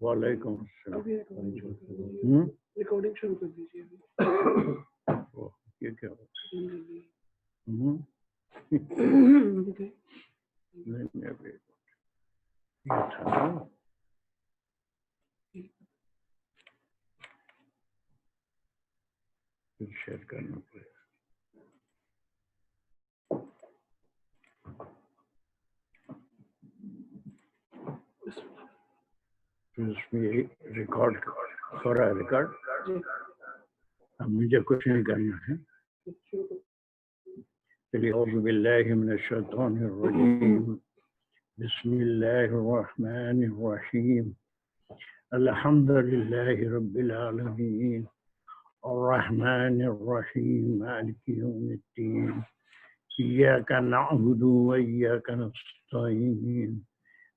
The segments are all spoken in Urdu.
وعلیکم السلام. ریکارڈنگ شروع کر دیجیے. یہ کیا ہو؟ شیئر کرنا پڑے گا. اس میں ریکارڈ ہو رہا ہے. ریکارڈ اب مجھے کچھ نہیں کرنا ہے. چلیے اعوذ باللہ من الشیطان الرجیم. بسم اللہ الرحمن الرحیم. الحمد للہ رب العالمین الرحمن الرحیم مالک یوم الدین. ایاک نعبد و ایاک نستعین.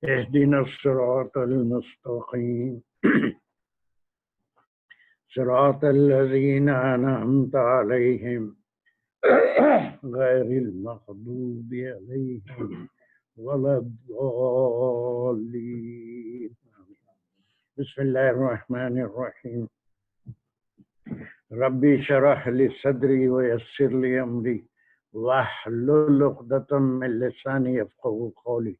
اهدنا الصراط المستقيم صراط الذين أنعمت عليهم غير المغضوب عليهم ولا الضالين. بسم الله الرحمن الرحيم. ربي اشرح لي صدري ويسر لي أمري واحلل عقدة من لساني يفقهوا قولي.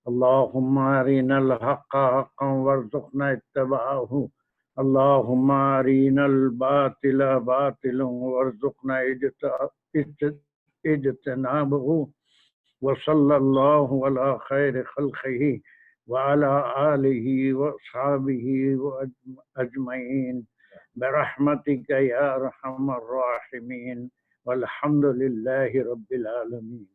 اللهم أرنا الحق حقا وارزقنا اتباعه. اللهم أرنا الباطل باطلا وارزقنا اجتنابه. وصلى الله على خير خلقه وعلى آله وأصحابه أجمعين برحمتك يا أرحم الراحمين والحمد لله رب العالمين.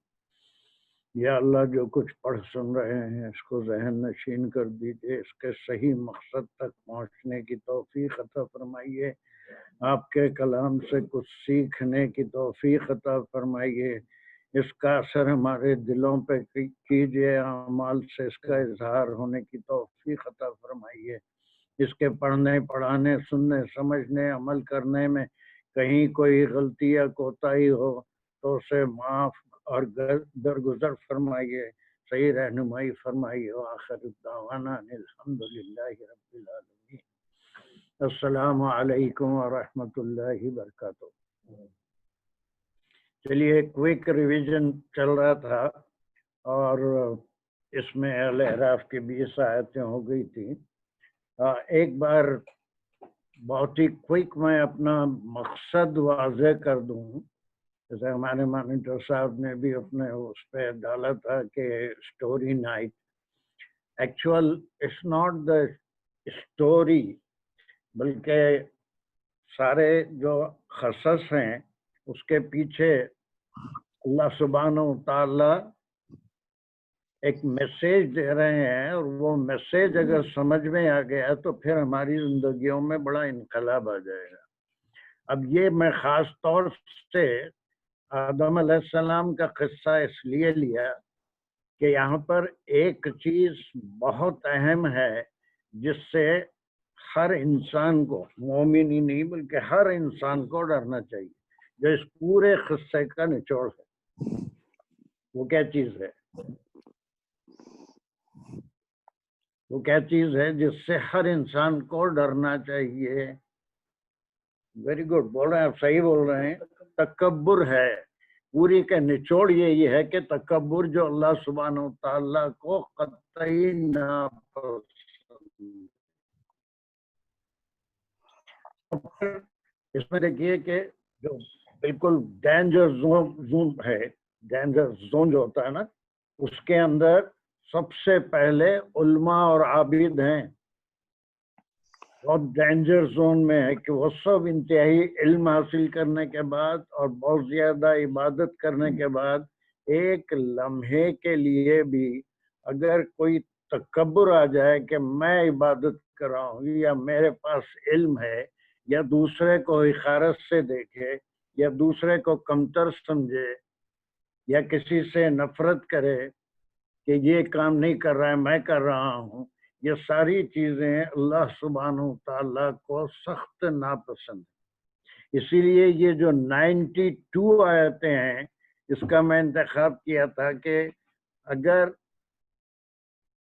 یا اللہ جو کچھ پڑھ سن رہے ہیں اس کو ذہن نشین کر دیجئے. اس کے صحیح مقصد تک پہنچنے کی توفیق عطا فرمائیے. آپ کے کلام سے کچھ سیکھنے کی توفیق عطا فرمائیے. اس کا اثر ہمارے دلوں پہ کیجئے. اعمال سے اس کا اظہار ہونے کی توفیق عطا فرمائیے. اس کے پڑھنے پڑھانے سننے سمجھنے عمل کرنے میں کہیں کوئی غلطی یا کوتاہی ہو تو اسے معاف اور درگزر فرمائیے. صحیح رہنمائی فرمائیے. وآخر دعوانا الحمدللہ رب العالمین. السلام علیکم ورحمۃ اللہ وبرکاتہ. چلیے کوئک ریویژن چل رہا تھا اور اس میں الاعراف کی 20 آیتیں ہو گئی تھی. ایک بار بہت ہی کوئک میں اپنا مقصد واضح کر دوں. جیسے ہمارے مانیٹر صاحب نے بھی اپنے اس پہ ڈالا تھا کہ story night. Actual it's not the story بلکہ سارے جو قصص ہیں اس کے پیچھے اللہ سبحانہ و تعالی ایک میسیج دے رہے ہیں اور وہ میسیج اگر سمجھ میں آ گیا تو پھر ہماری زندگیوں میں بڑا انقلاب آ جائے گا. اب یہ میں خاص طور سے آدم علیہ السلام کا قصہ اس لیے لیا کہ یہاں پر ایک چیز بہت اہم ہے جس سے ہر انسان کو، مومن ہی نہیں بلکہ ہر انسان کو ڈرنا چاہیے، جو اس پورے قصے کا نچوڑ ہے. وہ کیا چیز ہے؟ وہ کیا چیز ہے جس سے ہر انسان کو ڈرنا چاہیے؟ ویری گڈ، بول رہے ہیں آپ، صحیح بول رہے ہیں. تکبر ہے. پوری کا نچوڑ یہی ہے کہ تکبر جو اللہ سبحانہ و تعالیٰ کو قطعی ناپسند. اس میں دیکھیے کہ جو بالکل ڈینجر زون ہے، ڈینجر زون جو ہوتا ہے نا، اس کے اندر سب سے پہلے علماء اور عابد ہیں. بہت ڈینجر زون میں ہے کہ وہ سب انتہائی علم حاصل کرنے کے بعد اور بہت زیادہ عبادت کرنے کے بعد ایک لمحے کے لیے بھی اگر کوئی تکبر آ جائے کہ میں عبادت کر رہا ہوں یا میرے پاس علم ہے، یا دوسرے کو حقارت سے دیکھے یا دوسرے کو کمتر سمجھے یا کسی سے نفرت کرے کہ یہ کام نہیں کر رہا ہے میں کر رہا ہوں، یہ ساری چیزیں اللہ سبحانہ و تعالیٰ کو سخت ناپسند. اسی لیے یہ جو 92 آیتیں ہیں اس کا میں انتخاب کیا تھا کہ اگر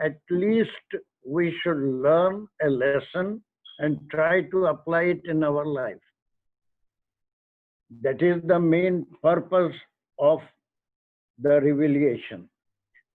at least we should learn a lesson and try to apply it in our life. That is the main purpose of the revelation.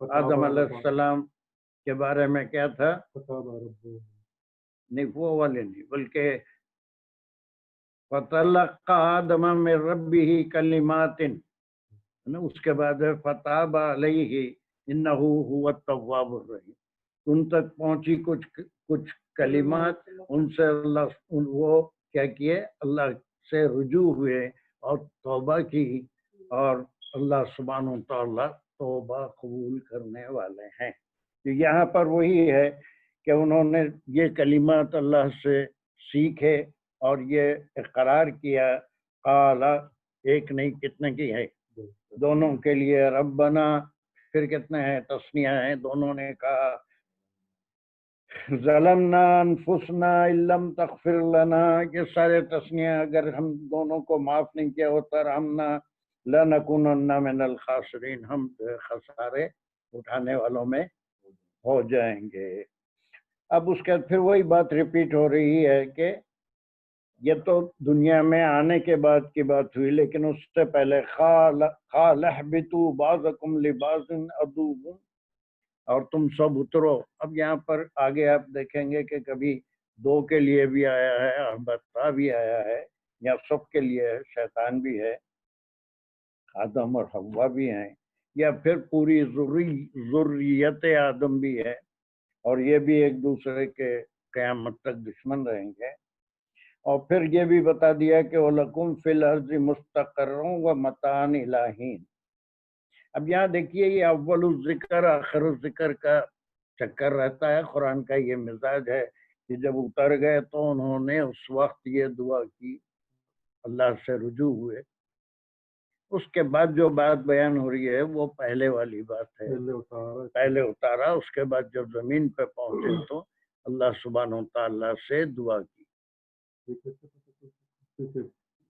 آدم علیہ السلام کے بارے میں کیا تھا؟ نہیں وہ والے نہیں، بلکہ فَتَلَقَّى آدَمَ مِن رَبِّهِ كَلِمَاتٍ، اس کے بعد فَتَابَ عَلَيْهِ إِنَّهُ هُوَ التَّوَّابُ الرَّحِيمُ، ان تک پہنچی کچھ کلمات، ان سے اللہ وہ کیا کیے، اللہ سے رجوع ہوئے اور توبہ کی، اور اللہ سبحانہ وتعالی توبہ قبول کرنے والے ہیں۔ تو یہاں پر وہی ہے کہ انہوں نے یہ کلمات اللہ سے سیکھے اور یہ اقرار کیا، قال ایک نہیں کتنے کی ہے، دونوں کے لیے ربنا، پھر کتنے ہیں، تسنیہ ہیں، دونوں نے کہا ظلمنا انفسنا ان لم تغفر لنا، یہ سارے تسنیہ، اگر ہم دونوں کو معاف نہیں کیا ہوتا رحمنا لنکونن من الخاسرین، ہم خسارے اٹھانے والوں میں ہو جائیں گے۔ اب اس کے بعد پھر وہی بات ریپیٹ ہو رہی ہے کہ یہ تو دنیا میں آنے کے بعد کی بات ہوئی، لیکن اس سے پہلے قال اهبطوا بعضکم لبعض عدو، اور تم سب اترو۔ اب یہاں پر آگے آپ دیکھیں گے کہ کبھی دو کے لیے بھی آیا ہے، احبتا بھی آیا ہے، یا سب کے لیے ہے، شیطان بھی ہے، آدم اور حوا بھی ہیں، یا پھر پوری ذریت آدم بھی ہے، اور یہ بھی ایک دوسرے کے قیامت تک دشمن رہیں گے۔ اور پھر یہ بھی بتا دیا کہ وَلَكُمْ فِي الْأَرْضِ مُسْتَقَرٌّ وَمَتَاعٌ إِلَىٰ حِينٍ۔ اب یہاں دیکھیے یہ اول الذکر آخر الذکر کا چکر رہتا ہے، قرآن کا یہ مزاج ہے کہ جب اتر گئے تو انہوں نے اس وقت یہ دعا کی، اللہ سے رجوع ہوئے، اس کے بعد جو بات بیان ہو رہی ہے وہ پہلے والی بات ہے، پہلے اتارا، اس کے بعد جب زمین پہ پہنچے تو اللہ سبحانہ وتعالیٰ سے دعا کی۔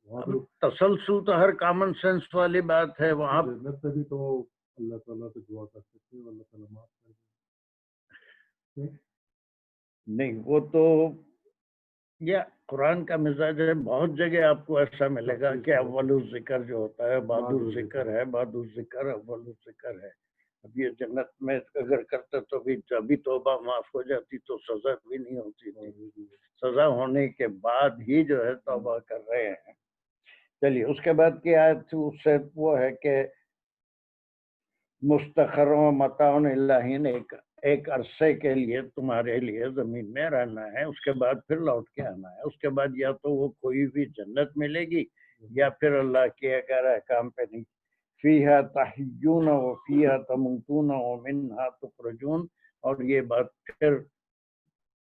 اب تسلسل تو ہر کامن سینس والی بات ہے، وہاں بھی تو اللہ تعالیٰ سے دعا کر سکتے ہیں، اللہ تعالیٰ معاف کر دے۔ نہیں وہ تو یہ قرآن کا مزاج ہے، بہت جگہ آپ کو ایسا ملے گا کہ اول الذکر جو ہوتا ہے بعد الذکر ہے، بعد الذکر اول الذکر ہے۔ اب یہ جنت میں اگر کرتے تو بھی جبھی توبہ معاف ہو جاتی تو سزا بھی نہیں ہوتی تھی، سزا ہونے کے بعد ہی جو ہے توبہ کر رہے ہیں۔ چلیے اس کے بعد کی آیت اس سے وہ ہے کہ مستقر و متاع الی حین، ایک عرصے کے لیے تمہارے لیے زمین میں رہنا ہے، اس کے بعد پھر لوٹ کے آنا ہے۔ اس کے بعد یا تو وہ کوئی بھی جنت ملے گی یا پھر اللہ کے اگر احکام پہ نہیں، فیہا تحیون و فیہا تموتون و منہا تخرجون، اور یہ بات پھر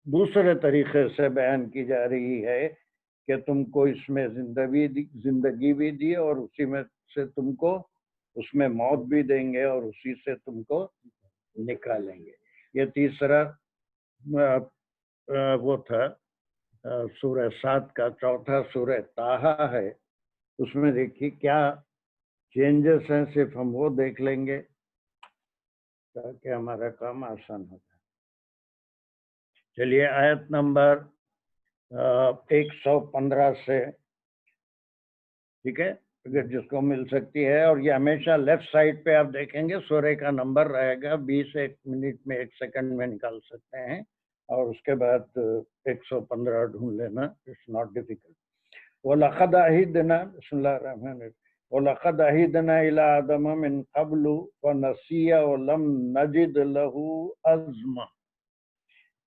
دوسرے طریقے سے بیان کی جا رہی ہے کہ تم کو اس میں زندگی بھی دی اور اسی میں سے تم کو اس میں موت بھی دیں گے اور اسی سے تم کو نکالیں گے۔ یہ تیسرا وہ تھا سورہ 7 کا، چوتھا سورہ طٰہٰ ہے، اس میں دیکھیے کیا چینجز ہیں، صرف ہم وہ دیکھ لیں گے تاکہ ہمارا کام آسان ہو جائے۔ چلیے آیت نمبر 115 سے، ٹھیک ہے، اگر جس کو مل سکتی ہے، اور یہ ہمیشہ لیفٹ سائڈ پہ آپ دیکھیں گے سورہ کا نمبر رہے گا، 20 ایک منٹ میں 1 سیکنڈ میں نکال سکتے ہیں، اور اس کے بعد 115 ڈھونڈ لینا، اٹس ناٹ ڈیفیکلٹ۔ وَلَقَدْ عَهِدْنَا، بسم اللہ الرحمن الرحیم، وَلَقَدْ عَهِدْنَا إِلَىٰ آدَمَ مِن قَبْلُ فَنَسِيَ وَلَمْ نَجِدْ لَهُ عَزْمًا۔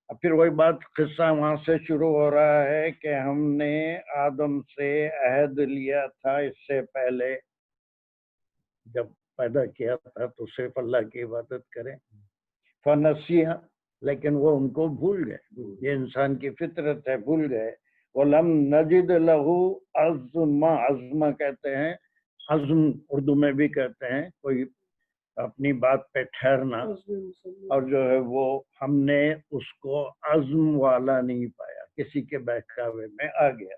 اب پھر وہی بات، قصہ وہاں سے شروع ہو رہا ہے کہ ہم نے آدم سے عہد لیا تھا اس سے پہلے، جب پیدا کیا تھا تو صرف اللہ کی عبادت کریں، فنسیہ، لیکن وہ ان کو بھول گئے، یہ انسان کی فطرت ہے، بھول گئے۔ وَلَمْ نَجِدْ لَهُ عَزْمًا، عزمہ کہتے ہیں، عزم اردو میں بھی کہتے ہیں کوئی اپنی بات پہ ٹھہرنا، اور جو ہے وہ ہم نے اس کو عزم والا نہیں پایا، کسی کے بہکاوے میں آ گیا۔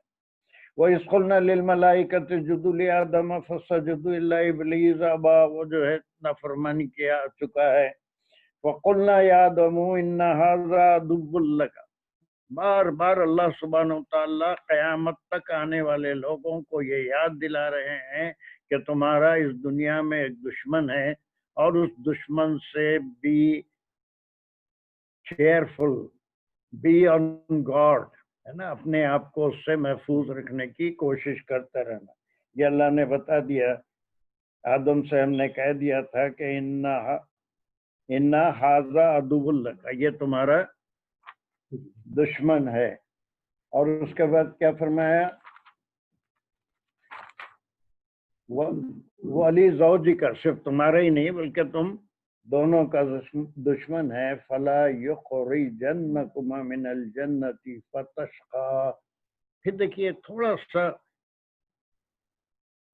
وَإِذْ قُلْنَا لِلْمَلَائِكَةِ اسْجُدُوا لِآدَمَ فَسَجَدُوا إِلَّا إِبْلِيسَ أَبَىٰ، وہ جو ہے نافرمانی کیا چکا ہے۔ وَقُلْنَا يَا آدَمُ إِنَّ هَٰذَا عَدُوٌّ لَكَ، بار بار اللہ سبحانہ وتعالیٰ قیامت تک آنے والے لوگوں کو یہ یاد دلا رہے ہیں کہ تمہارا اس دنیا میں ایک دشمن ہے، اور اس دشمن سے be cheerful, be on guard, ہے نا، اپنے آپ کو اس سے محفوظ رکھنے کی کوشش کرتے رہنا. یہ اللہ نے بتا دیا. آدم سے ہم نے کہہ دیا تھا کہ انا ھذا عدو لک، یہ تمہارا دشمن ہے. اور اس کے بعد کیا فرمایا؟ وہ علی زوجی کا، صرف تمہارا ہی نہیں بلکہ تم دونوں کا دشمن ہے. فلا یخرجنکما من الجنۃ فتشقا. پھر دیکھیے تھوڑا سا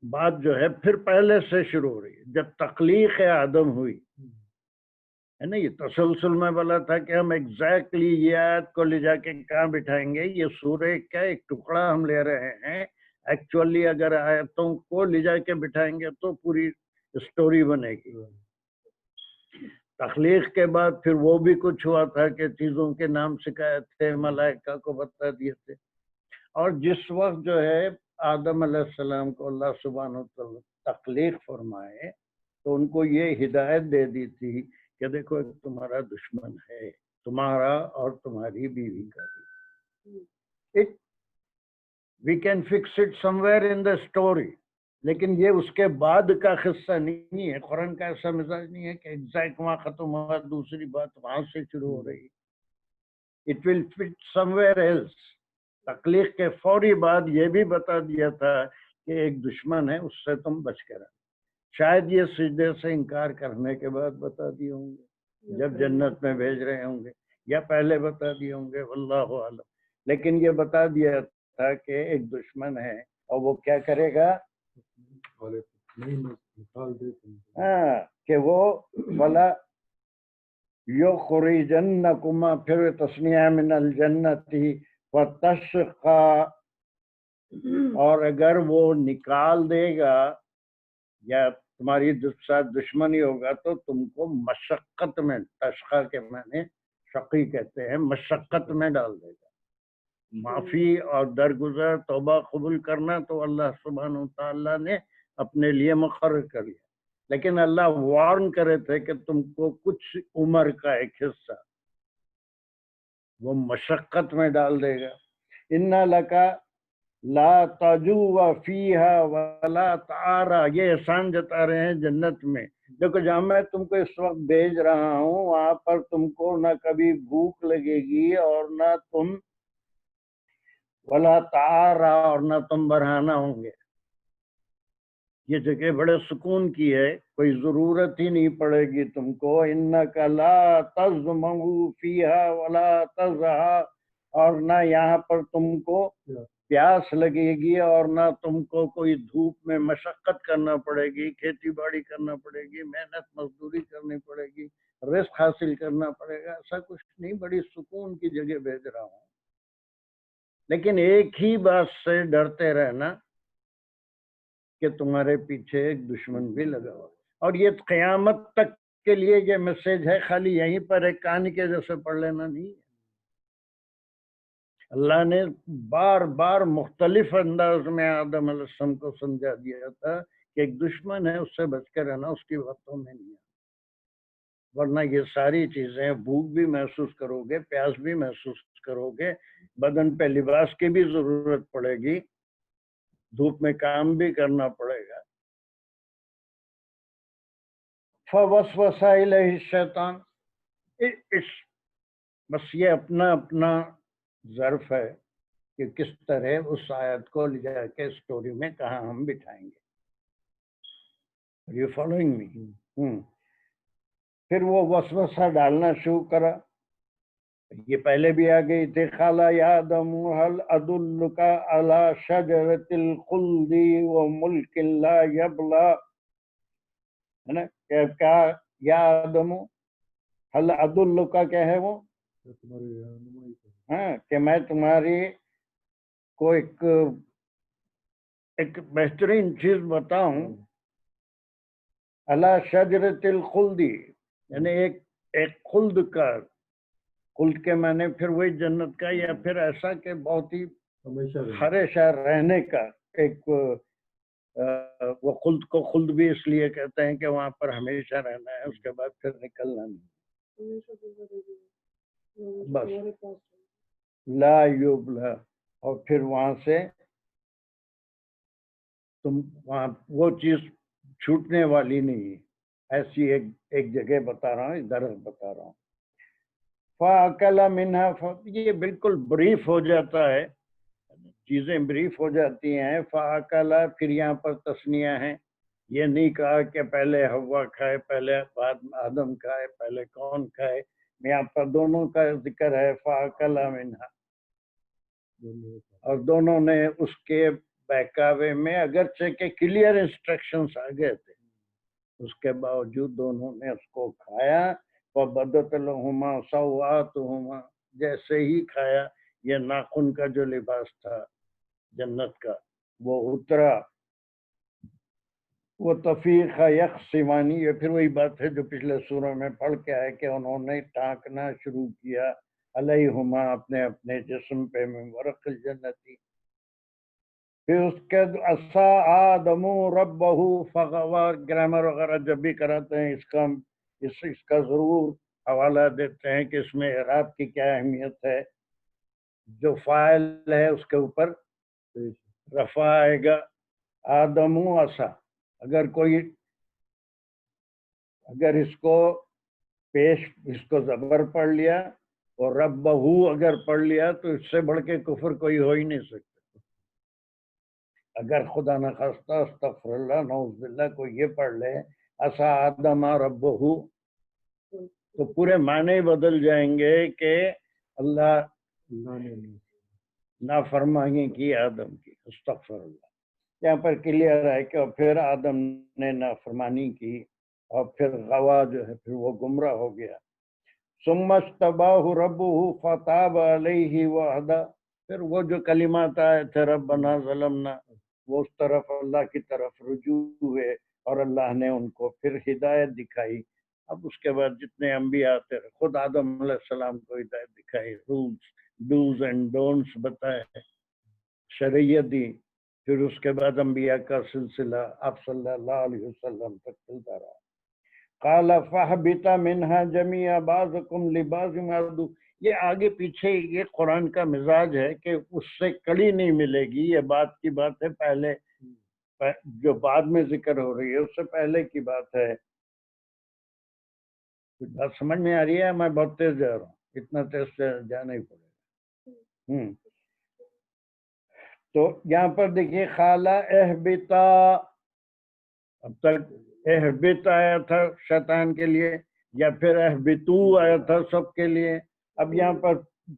بات جو ہے پھر پہلے سے شروع ہو رہی ہے. جب تخلیق آدم ہوئی ہے نا، یہ تسلسل میں بولا تھا کہ ہم ایگزیکٹلی یہ آیت کو لے جا کے کہاں بٹھائیں گے. یہ سورہ کا ایک ٹکڑا ہم لے رہے ہیں. ایکچولی اگر آیتوں کو لے جا کے بٹھائیں گے تو پوری اسٹوری بنے گی. تخلیق کے بعد پھر وہ بھی کچھ ہوا تھا کہ چیزوں کے نام سکھائے تھے، ملائکہ کو بتا دیے تھے. اور جس وقت جو ہے آدم علیہ السلام کو اللہ سبحانہ وتعالی تخلیق فرمائے تو ان کو یہ ہدایت دے دی تھی کہ دیکھو ایک تمہارا دشمن ہے، تمہارا اور تمہاری بیوی کا بھی. We can fix it somewhere in the story, لیکن یہ اس کے بعد کا قصہ نہیں ہے. قرآن کا ایسا مزاج نہیں ہے کہ ایگزیکٹ وہاں ختم ہوا دوسری بات وہاں سے شروع ہو رہی. It will fit somewhere else. تخلیق کے فوری بعد یہ بھی بتا دیا تھا کہ ایک دشمن ہے، اس سے تم بچ کے رہو. شاید یہ سجدے سے انکار کرنے کے بعد بتا دیے ہوں گے جب جنت میں بھیج رہے ہوں گے، یا پہلے بتا دیے ہوں گے، واللہ عالم. لیکن یہ بتا دیا تھا کہ ایک دشمن ہے اور وہ کیا کرے گا. ہاں کہ وہ ولا یخرجنکما، پھر تسنیہ من الجنت فتشقا. اور اگر وہ نکال دے گا یا تمہاری ساتھ دشمنی ہوگا تو تم کو مشقت میں، تشقا کے معنی شقی کہتے ہیں، مشقت میں ڈال دے گا. معافی اور درگزر توبہ قبول کرنا تو اللہ سبحانہ تعالیٰ نے اپنے لیے مقرر کر لیا، لیکن اللہ وارن کرے تھے کہ تم کو کچھ عمر کا ایک حصہ وہ مشقت میں ڈال دے گا. اِنَّ لَكَ لا تجوع فیہا ولا تعارا. یہ احسان جتا رہے ہیں جنت میں. دیکھو جہاں میں تم کو اس وقت بھیج رہا ہوں وہاں پر تم کو نہ کبھی بھوک لگے گی اور نہ تم ولا تعارا، اور نہ تم برہنہ ہوں گے. یہ جگہ بڑے سکون کی ہے، کوئی ضرورت ہی نہیں پڑے گی تم کو. انک لا تظمأ فیہا ولا تضحا. اور نہ یہاں پر تم کو پیاس لگے گی اور نہ تم کو کوئی دھوپ میں مشقت کرنا پڑے گی، کھیتی باڑی کرنا پڑے گی، محنت مزدوری کرنی پڑے گی، رزق حاصل کرنا پڑے گا. ایسا کچھ نہیں، بڑی سکون کی جگہ بھیج رہا ہوں. لیکن ایک ہی بات سے ڈرتے رہنا کہ تمہارے پیچھے ایک دشمن بھی لگا ہوا. اور یہ قیامت تک کے لیے یہ میسج ہے، خالی یہیں پر ایک کہانی کے جیسے پڑھ لینا نہیں. اللہ نے بار بار مختلف انداز میں آدم علیہ السلام کو سمجھا دیا تھا کہ ایک دشمن ہے، اس سے بچ کے رہنا، اس کی باتوں میں نہیں. ورنہ یہ ساری چیزیں، بھوک بھی محسوس کرو گے، پیاس بھی محسوس کرو گے، بدن پہ لباس کی بھی ضرورت پڑے گی، دھوپ میں کام بھی کرنا پڑے گا. فوسوس الیہ الشیطان. بس یہ اپنا اپنا ظرف ہے کہ کس طرح اس آیت کو لے جا کے اسٹوری میں کہاں ہم بٹھائیں گے. You following me? پھر وہ وسوسہ ڈالنا شروع کرا. یہ پہلے بھی آ گئی تھی. قال یا آدم هل ادلک علی شجرۃ الخلد وملک لا یبلی. ہے نا، کیا یا آدم هل ادلک کیا ہے وہ، ہاں کہ میں تمہاری کو ایک بہترین چیز بتاؤں. علی شجرۃ الخلد یعنی ایک خلد کا، خلد کے معنی پھر وہی جنت کا، یا پھر ایسا کہ بہت ہی ہمیشہ رہنے کا ایک وہ خلد کو خلد بھی اس لیے کہتے ہیں کہ وہاں پر ہمیشہ رہنا ہے، اس کے بعد پھر نکلنا نہیں، بس لا یبلا، اور پھر وہاں سے تم وہاں وہ چیز چھوٹنے والی نہیں ہے، ایسی ایک جگہ بتا رہا ہوں، ایک درس بتا رہا ہوں۔ فَأَكَلَ مِنْهَا، یہ بالکل بریف ہو جاتا ہے، چیزیں بریف ہو جاتی ہیں۔ فَأَكَلَ، پھر یہاں پر تثنیہ ہے، یہ نہیں کہا کہ پہلے حوا کھائے، پہلے بعد آدم کھائے، پہلے کون کھائے، یہاں پر دونوں کا ذکر ہے۔ فَأَكَلَ مِنْهَا، اور دونوں نے اس کے بہکاوے میں، اگرچہ کہ کلیئر انسٹرکشنز آ گئے تھے، اس کے باوجود دونوں نے اس کو کھایا۔ وَبَدَتْ لَهُمَا سَوْآتُهُمَا، جیسے ہی کھایا یہ ناخن کا جو لباس تھا جنت کا وہ اترا۔ وَطَفِيقَ يَخْصِمَانِ، یہ پھر وہی بات ہے جو پچھلے سورہ میں پڑھ کے آئے کہ انہوں نے ٹانکنا شروع کیا علیہما، اپنے اپنے جسم پہ، من ورق الجنتی۔ پھر اس کے عصا آدم ربہ فغوا، گرامر وغیرہ جب بھی کراتے ہیں اس کا ضرور حوالہ دیتے ہیں کہ اس میں اعراب کی کیا اہمیت ہے۔ جو فاعل ہے اس کے اوپر رفع آئے گا، آدم عصا، اگر اس کو زبر پڑھ لیا اور ربہ اگر پڑھ لیا تو اس سے بڑھ کے کفر کوئی ہو ہی نہیں سکتا۔ اگر خدا نخواستہ استغفر اللہ نعوذ باللہ کوئی یہ پڑھ لے عصا آدم ربہ، تو پورے معنی بدل جائیں گے کہ اللہ نافرمانی کی آدم کی، استغفر اللہ۔ یہاں پر کلیئر ہے کہ پھر آدم نے نافرمانی کی اور پھر غوا جو ہے پھر وہ گمراہ ہو گیا۔ ثم اجتباہ ربہ فتاب علیہ وہدی، پھر وہ جو کلمات آئے تھے ربنا ظلمنا، وہ اس طرف اللہ کی طرف رجوع ہوئے اور اللہ نے ان کو پھر ہدایت دکھائی۔ اب اس کے بعد جتنے انبیاء آتے رہے، خود آدم علیہ السلام کو ہدایت دکھائی، رولز ڈوز اینڈ ڈونٹس بتائے، شریعت دی، پھر اس کے بعد انبیاء کا سلسلہ آپ صلی اللہ علیہ وسلم تک چلتا رہا۔ قال فاہبطا منہا جمیعا بعضکم لبعض عدو، یہ آگے پیچھے یہ قرآن کا مزاج ہے کہ اس سے کڑی نہیں ملے گی، یہ بات کی بات ہے پہلے جو بعد میں ذکر ہو رہی ہے اس سے پہلے کی بات ہے۔ کچھ بات سمجھ میں آ رہی ہے؟ میں بہت تیز جا رہا ہوں، اتنا تیز سے جانا ہی پڑے گا۔ تو یہاں پر دیکھیے خالہ اہبتا، اب تک اہبت آیا تھا شیطان کے لیے یا پھر اہبتو آیا تھا سب کے لیے، اب یہاں پر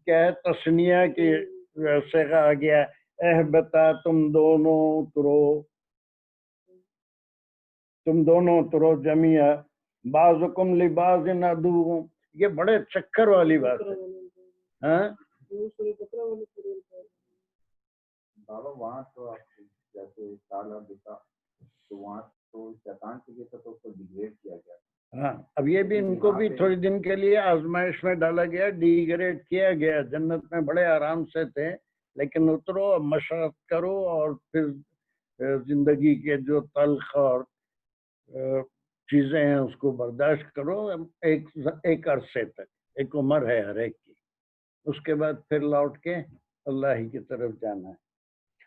کیا ہے، تثنیہ کی صیغہ آ گیا، اہبتا تم دونوں اترو جمیعہ بعضکم لبعض عدو، یہ بڑے چکر والی بات ہے۔ ہاں بابا وہاں تو آپ جیسے سالہ بتا تو وہاں تو شیطان کے لیے تو اس کو ڈیگریڈ کیا گیا۔ ہاں، اب یہ بھی ان کو بھی تھوڑی دن کے لیے آزمائش میں ڈالا گیا، ڈیگریڈ کیا گیا۔ جنت میں بڑے آرام سے تھے، لیکن اترو، مشقت کرو، اور پھر زندگی کے جو تلخ اور چیزیں ہیں اس کو برداشت کرو ایک عرصے تک، ایک عمر ہے ہر ایک کی، اس کے بعد پھر لوٹ کے اللہ ہی کی طرف جانا ہے۔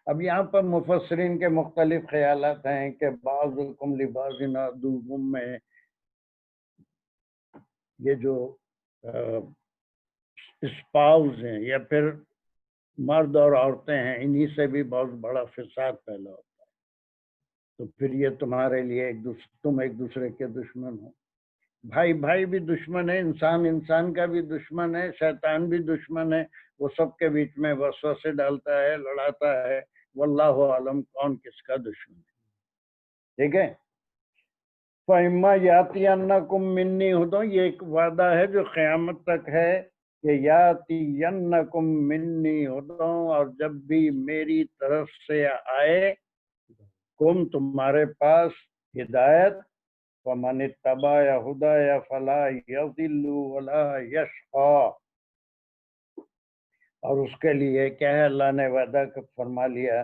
اب یہاں پر مفسرین کے مختلف خیالات ہیں کہ بعضکم لبعض عدو میں یہ جو اسپاؤز ہیں یا پھر مرد اور عورتیں ہیں، انہی سے بھی بہت بڑا فساد پیدا ہوتا ہے، تو پھر یہ تمہارے لیے تم ایک دوسرے کے دشمن ہو۔ بھائی بھی دشمن ہے، انسان کا بھی دشمن ہے، شیطان بھی دشمن ہے، وہ سب کے بیچ میں وسوسے ڈالتا ہے، لڑاتا ہے، واللہ عالم کون کس کا دشمن ہے۔ ٹھیک ہے، فَإِمَّا يَأْتِيَنَّكُم مِّنِّي هُدًى، یہ ایک وعدہ ہے جو قیامت تک ہے کہ يَأْتِيَنَّكُم مِّنِّي هُدًى، اور جب بھی میری طرف سے آئے کم تمہارے پاس ہدایت، وَمَنِ اتَّبَعَ هُدَايَ فَلَا يَضِلُّ وَلَا يَشْقَىٰ، اور اس کے لیے کیا ہے، اللہ نے وعدہ فرما لیا،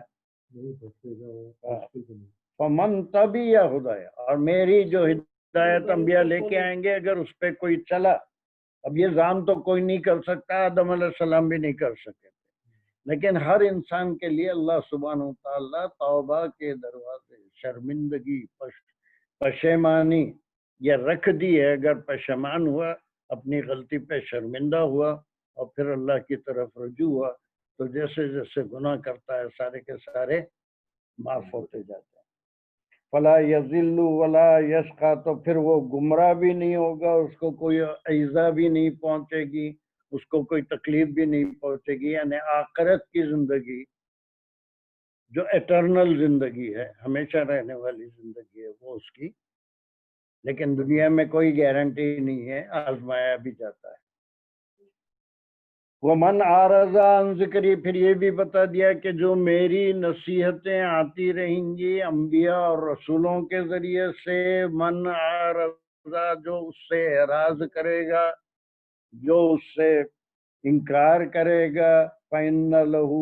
فمن تبی ہدایا، اور میری جو ہدایت انبیاء لے کے آئیں گے اگر اس پہ کوئی چلا، اب یہ زام تو کوئی نہیں کر سکتا، آدم علیہ السلام بھی نہیں کر سکے، لیکن ہر انسان کے لیے اللہ سبحانہ و تعالیٰ توبہ کے دروازے، شرمندگی، پشیمانی یہ رکھ دی ہے۔ اگر پشیمان ہوا، اپنی غلطی پہ شرمندہ ہوا اور پھر اللہ کی طرف رجوع ہوا، تو جیسے جیسے گناہ کرتا ہے سارے کے سارے معاف ہوتے جاتے ہیں۔ فلا یضل ولا یشقا، تو پھر وہ گمراہ بھی نہیں ہوگا، اس کو کوئی ایذا بھی نہیں پہنچے گی، اس کو کوئی تکلیف بھی نہیں پہنچے گی، یعنی آخرت کی زندگی جو ایٹرنل زندگی ہے، ہمیشہ رہنے والی زندگی ہے، وہ اس کی، لیکن دنیا میں کوئی گارنٹی نہیں ہے، آزمایا بھی جاتا ہے۔ وَمَنْ أَعْرَضَ عَنْ ذِكْرِي، پھر یہ بھی بتا دیا کہ جو میری نصیحتیں آتی رہیں گی انبیاء اور رسولوں کے ذریعے سے، من أَعْرَضَ، جو اس سے اعراض کرے گا، جو اس سے انکار کرے گا، فَإِنَّ لَهُ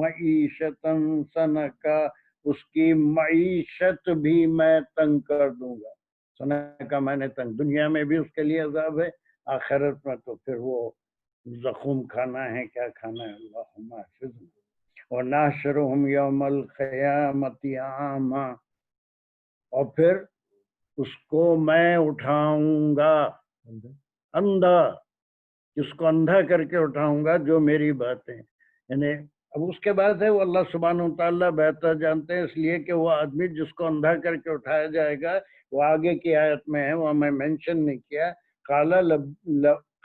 مَعِيشَةً سَنَكَ، اس کی معیشت بھی میں تنگ کر دوں گا۔ سنکا میں نے تنگ، دنیا میں بھی اس کے لیے عذاب ہے، آخرت میں تو پھر وہ زخم کھانا ہے، کیا کھانا ہے، اللہم احفظنا۔ وَنَحْشُرُهُمْ يَوْمَ الْقِيَامَةِ أَعْمَىٰ، اور پھر اس کو میں اٹھاؤں گا اندھا، اس کو اندھا کر کے اٹھاؤں گا جو میری باتیں، یعنی اب اس کے بعد ہے وہ اللہ سبحانہ و تعالیٰ بہتر جانتے ہیں، اس لیے کہ وہ آدمی جس کو اندھا کر کے اٹھایا جائے گا وہ آگے کی آیت میں ہے، وہ میں مینشن نہیں کیا،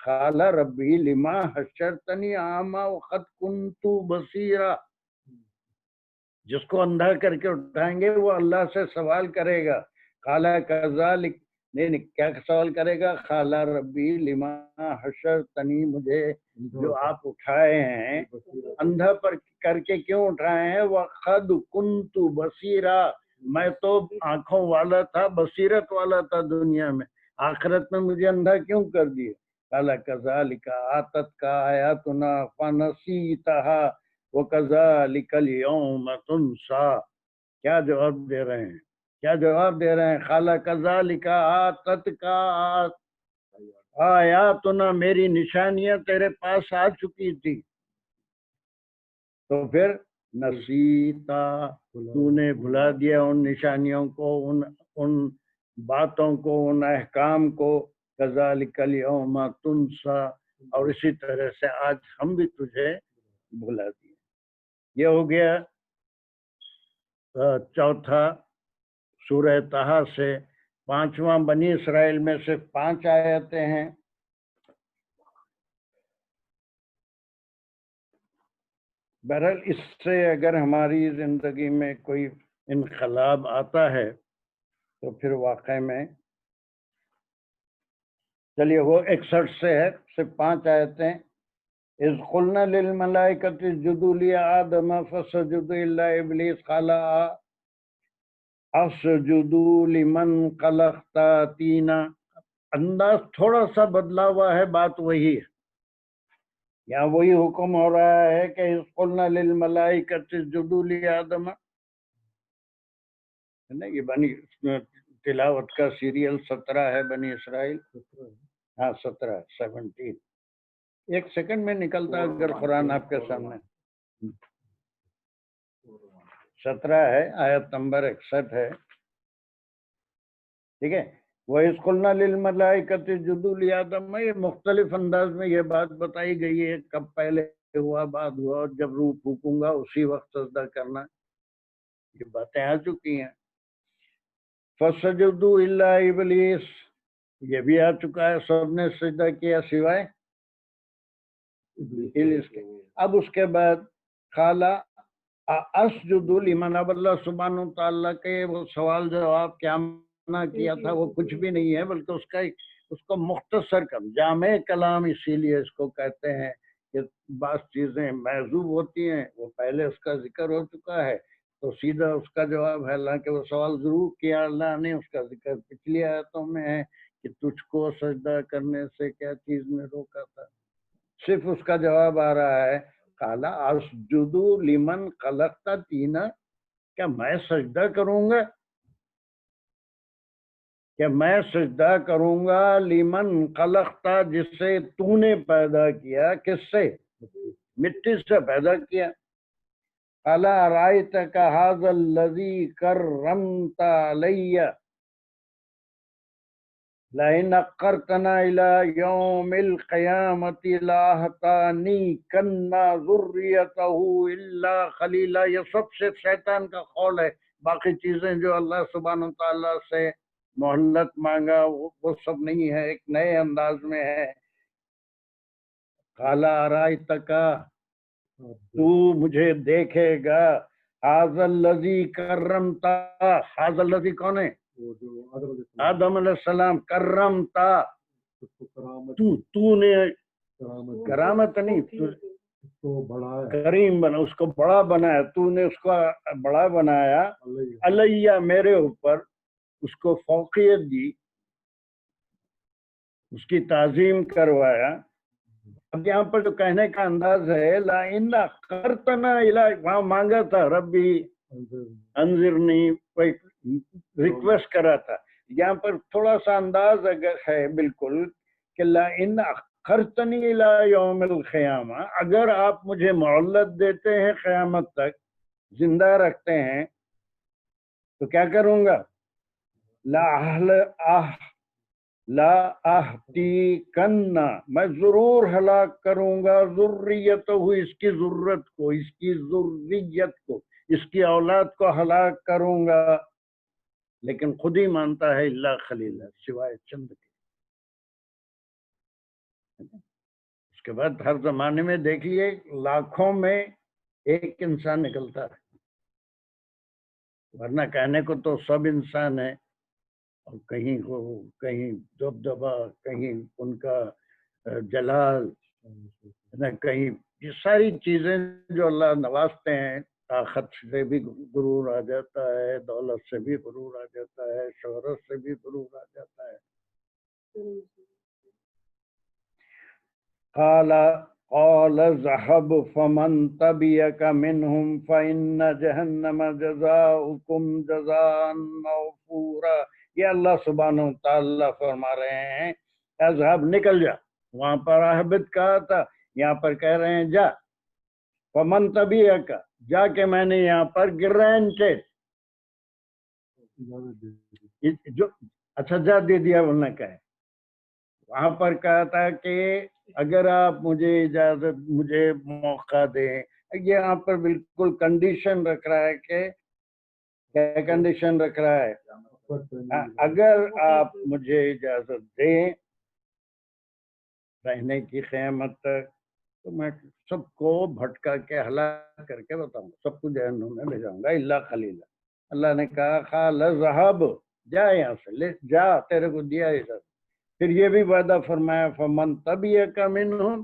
قال ربی لما حشرتنی اعمیٰ وقد کنت بصیرا، جس کو اندھا کر کے اٹھائیں گے وہ اللہ سے سوال کرے گا، قال کذالک، نہیں کیا سوال کرے گا، قال ربی لما حشرتنی، مجھے جو آپ اٹھائے ہیں اندھا پر کر کے کیوں اٹھائے ہیں، وقد کنت بصیرا، میں تو آنکھوں والا تھا، بصیرت والا تھا دنیا میں، آخرت میں مجھے اندھا کیوں کر دیے، قال کذالک آتتک آیاتنا فنسیتھا وکذالک اليوم تنسیٰ، کیا جواب دے رہے ہیں، کیا جواب دے رہے ہیں، قال کذالک آتتک آیاتنا، میری نشانیاں تیرے پاس آ چکی تھی، تو پھر نسیتا، تو نے بھلا دیا ان نشانیوں کو، ان باتوں کو، ان احکام کو، کذالک الیوم تنسیٰ، اور اسی طرح سے آج ہم بھی تجھے بھلا دیے۔ یہ ہو گیا چوتھا سورہ طٰہٰ سے، پانچواں بنی اسرائیل میں صرف 5 آیتیں ہیں۔ بہرحال اس سے اگر ہماری زندگی میں کوئی انقلاب آتا ہے تو پھر واقع میں، چلیے وہ 61 سے ہے، صرف 5 آیتیں۔ اذ قلنا للملائکۃ اسجدوا لآدم فسجدوا الا ابلیس قال اسجدوا لمن خلقت طینا، انداز تھوڑا سا بدلا ہوا ہے، بات وہی ہے، یہاں وہی حکم ہو رہا ہے کہ اذ قلنا للملائکۃ اسجدوا لآدم، یہ بنی تلاوت کا سیریل 17 ہے بنی اسرائیل، ہاں 17 ایک سیکنڈ میں نکلتا اگر قرآن آپ کے سامنے، 17 ہے، آیت نمبر 61 ہے، ٹھیک ہے۔ وَإِذْ قُلْنَا لِلْمَلَائِكَةِ اسْجُدُوا لِآدَمَ، یہ مختلف انداز میں یہ بات بتائی گئی ہے، کب پہلے ہوا، بعد ہوا، اور جب روح پھونکوں گا اسی وقت سجدہ کرنا، یہ باتیں آ چکی ہیں۔ فَسَجَدُوا إِلَّا إِبْلِيسَ، یہ بھی آ چکا ہے، سب نے سجدہ کیا سوائے ابلیس کے۔ اب اس کے بعد قال اسجد لمن، اب اللہ سبحانہ تعالیٰ کے وہ سوال جواب کیا نہ کیا تھا وہ کچھ بھی نہیں ہے، بلکہ اس کو مختصر کر، جامع کلام اسی لیے اس کو کہتے ہیں کہ بعض چیزیں محذوب ہوتی ہیں، وہ پہلے اس کا ذکر ہو چکا ہے تو سیدھا اس کا جواب ہے، اللہ کے وہ سوال ضرور کیا اللہ نے، اس کا ذکر پچھلی آیتوں میں ہے کہ تجھ کو سجدہ کرنے سے کیا چیز نے روکا تھا، صرف اس کا جواب آ رہا ہے قال اسجد لمن خلقت طینا، کیا میں سجدہ کروں گا کہ میں سجدہ کروں گا لیمن خلقتا، جسے تو نے پیدا کیا، کس سے؟ مٹی سے پیدا کیا. قال ارأيتك هذا الذي كرمت علي لئن أخرتنا إلى يوم القيامة لأحتنكن ذريته إلا خليلا. یہ سب سے شیطان کا قول ہے. باقی چیزیں جو اللہ سبحانہ وتعالیٰ سے مہلت مانگا وہ سب نہیں ہے، ایک نئے انداز میں ہے. قال ارأيتك، تو مجھے دیکھے گا، هذا الذي کرمتا. هذا الذي کون ہے؟ آدم علیہ السلام. کرمتا، تو نے کرامت نہیں، کریم بنا، اس کو بڑا بنایا، تو نے اس کو بڑا بنایا. علیہ، میرے اوپر، اس کو فوقیت دی، اس کی تعظیم کروایا. اب یہاں پر جو کہنے کا انداز ہے لا ان اخرتنا الی، وہاں مانگا تھا ربی انذرنی، کوئی ریکویسٹ کرا تھا. یہاں پر تھوڑا سا انداز اگر ہے بالکل کہ لا ان اخرتنی الی یوم القیامہ، اگر آپ مجھے مہلت دیتے ہیں قیامت تک، زندہ رکھتے ہیں، تو کیا کروں گا؟ لا احتیکن، میں ضرور ہلاک کروں گا ذریتہ، اس کی ضرورت کو، اس کی ذریت کو، اس کی اولاد کو ہلاک کروں گا. لیکن خود ہی مانتا ہے اللہ خلیلہ، سوائے چند کے. اس کے بعد ہر زمانے میں دیکھیے لاکھوں میں ایک انسان نکلتا ہے، ورنہ کہنے کو تو سب انسان ہے، اور کہیں کو کہیں دبدبا، کہیں ان کا جلال، کہیں یہ ساری چیزیں جو اللہ نوازتے ہیں. طاقت سے بھی غرور آ جاتا ہے، دولت سے بھی غرور آ جاتا ہے، شہرت سے بھی غرور آ جاتا ہے. قال اذهب فمن تبعك منهم فإن جهنم جزاؤكم جزاء موفورا. یہ اللہ سبحانہ وتعالی فرما رہے ہیں اذهب، نکل جا. وہاں پر اہبط کہا تھا، یہاں پر کہہ رہے ہیں جا. فمن تبعك، جا کے میں نے یہاں پر گرانٹیڈ جو اچھا جا دے دیا، ورنہ کہے. وہاں پر کہا تھا کہ اگر آپ مجھے اجازت، مجھے موقع دیں. یہاں پر بالکل کنڈیشن رکھ رہا ہے کہ کیا کنڈیشن رکھ رہا ہے؟ اگر آپ مجھے اجازت دیں رہنے کی قیامت تک، تو میں سب کو بھٹکا کے ہلاک کر کے بتاؤں گا، سب کو جہنم میں بھیجاؤں گا الا خلیلا. اللہ نے کہا قال اذهب، جا یہاں سے، لے جا، تیرے کو دیا اجازت. پھر یہ بھی وعدہ فرمایا فمن تبعک منہم،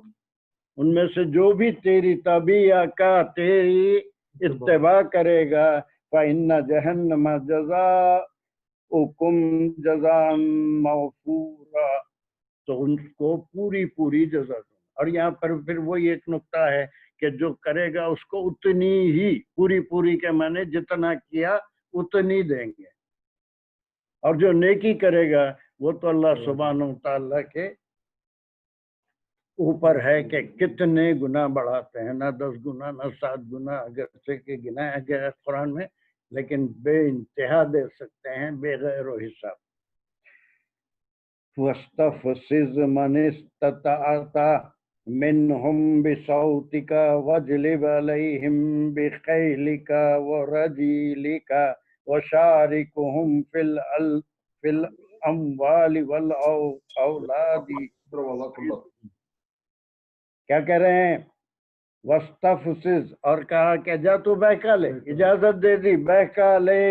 ان میں سے جو بھی تیری تبعک، تیری اتباع کرے گا، فإن جہنم جزاؤکم جزاء موفورا، تو ان کو پوری جزا دوں. اور یہاں پر پھر وہی ایک نقطہ ہے کہ جو کرے گا اس کو اتنی ہی پوری کے معنی جتنا کیا اتنی دیں گے. اور جو نیکی کرے گا وہ تو اللہ سبحانہ وتعالیٰ کے اوپر ہے کہ کتنے گناہ بڑھاتے ہیں، نہ 10 گنا، نہ 7 گنا، اگرچہ کہ گنایا گیا ہے قرآن میں، لیکن بے انتہا دے سکتے ہیں بغیر و حساب. وَاسْتَفْزِزْ مَنِ اسْتَطَعْتَ مِنْهُمْ بِصَوْتِكَ وَاجْلِبْ عَلَيْهِمْ بِخَيْلِكَ وَرَجِلِكَ وَشَارِكْهُمْ فِي الْأَمْوَالِ وَالْأَوْلَادِ. کیا کہہ رہے ہیں؟ وَاسْتَفْزِزْ، اور کہا کہ جا تو بہکا لے، اجازت دے دی، بہکا لے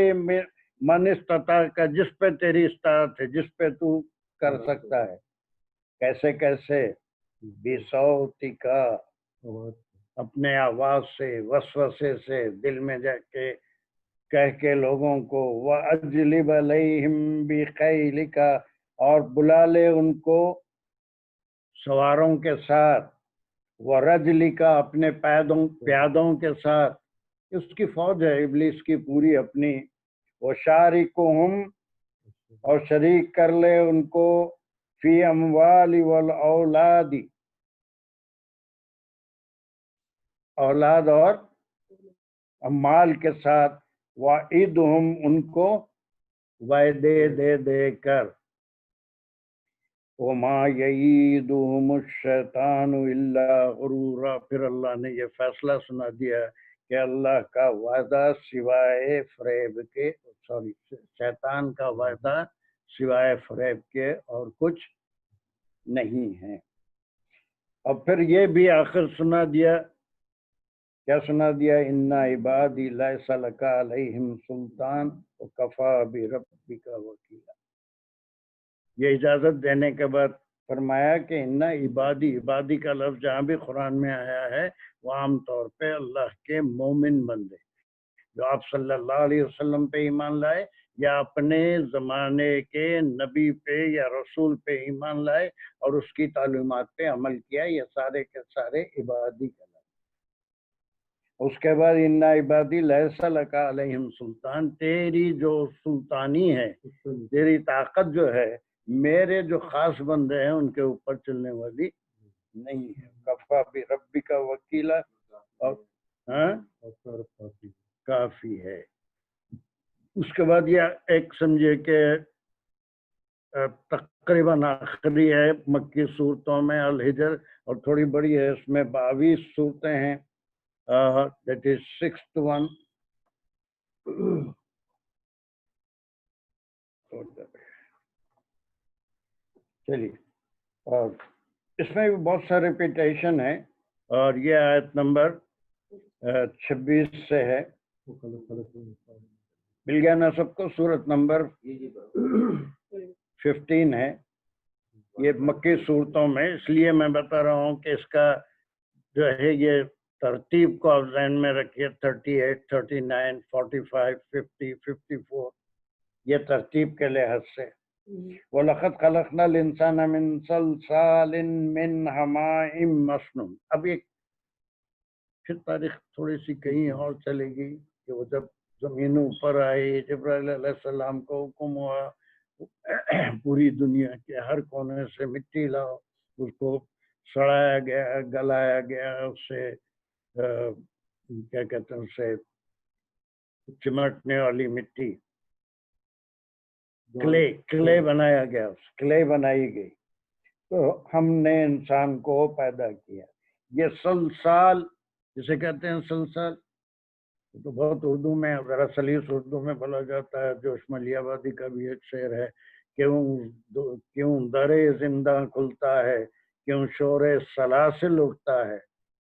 من استطاع کا، جس پہ تیری استطاعت ہے، جس پہ تو کر سکتا ہے. کیسے؟ بِصَوْتِكَ، اپنے آواز سے، وسوسے سے، دل میں جا کے کہہ کے لوگوں کو. وَأَجْلِبْ عَلَيْهِمْ بِخَيْلِكَ، اور بلا لے ان کو سواروں کے ساتھ. وَرَجْلِكَ، اپنے پیادوں کے ساتھ. اس کی فوج ہے ابلیس کی پوری اپنی. وَشَارِكُهُمْ اور شریک کر لے ان کو فی اموال والاولاد، اولاد اور مال کے ساتھ، وعدہم ان کو وعدے دے دے کر، وما یعیدہم الشیطان الا غرورا، پھر اللہ نے یہ فیصلہ سنا دیا کہ اللہ کا وعدہ سوائے فریب کے، شیطان کا وعدہ سوائے فریب کے اور کچھ نہیں ہے۔ اور پھر یہ بھی آخر سنا دیا، کیا سنا دیا؟ ان عبادی لیس لک علیہم سلطان وکفی بربک وکیلا۔ یہ اجازت دینے کے بعد فرمایا کہ ان عبادی، عبادی کا لفظ جہاں بھی قرآن میں آیا ہے وہ عام طور پہ اللہ کے مومن بندے جو آپ صلی اللہ علیہ وسلم پہ ایمان لائے یا اپنے زمانے کے نبی پہ یا رسول پہ ایمان لائے اور اس کی تعلیمات پہ عمل کیا، یہ سارے کے سارے عبادی کا لفظ۔ اس کے بعد ان عبادی لیس لک علیہم سلطان، تیری جو سلطانی ہے، تیری طاقت جو ہے، میرے جو خاص بندے ہیں ان کے اوپر چلنے والی نہیں ہے۔ کفا بربک وکیلا، اور کافی ہے۔ اس کے بعد یہ ایک سمجھے کہ تقریباً آخری ہے مکی صورتوں میں الحجر، اور تھوڑی بڑی ہے، اس میں 22 صورتیں ہیں، that is 6th one۔ چلیے، اور اس میں بھی بہت سارے ریپیٹیشن ہے، اور یہ آیت نمبر 26 سے ہے۔ مل گیا نا سب کو؟ سورت نمبر 15 ہے، یہ مکی صورتوں میں، اس لیے میں بتا رہا ہوں کہ اس کا جو ہے یہ ترتیب کو آپ ذہن میں رکھیے، 38 39 45 50 54، یہ ترتیب کے لحاظ سے۔ وَلَقَدْ خَلَقْنَا الْإِنسَانَ مِنْ صَلْصَالٍ مِّنْ حَمَائٍ مَّسْنُونٍ۔ اب ایک پھر تاریخ تھوڑی سی کہیں اور چلے گی کہ وہ جب زمین اوپر آئی، جبرائیل علیہ السلام کو حکم ہوا پوری دنیا کے ہر کونے سے مٹی لاؤ، اس کو سڑایا گیا، گلایا گیا، اس سے کیا کہتے ہیں، اسے چمٹنے والی مٹی، کلے بنایا گیا، کلے بنائی گئی، تو ہم نے انسان کو پیدا کیا۔ یہ سلسال جسے کہتے ہیں، سلسال تو بہت اردو میں ذرا سلیس اردو میں بولا جاتا ہے، جو اشملی آبادی کا بھی ایک شعر ہے، کیوں درے زندہ کھلتا ہے، کیوں شور سلاسل اٹھتا ہے،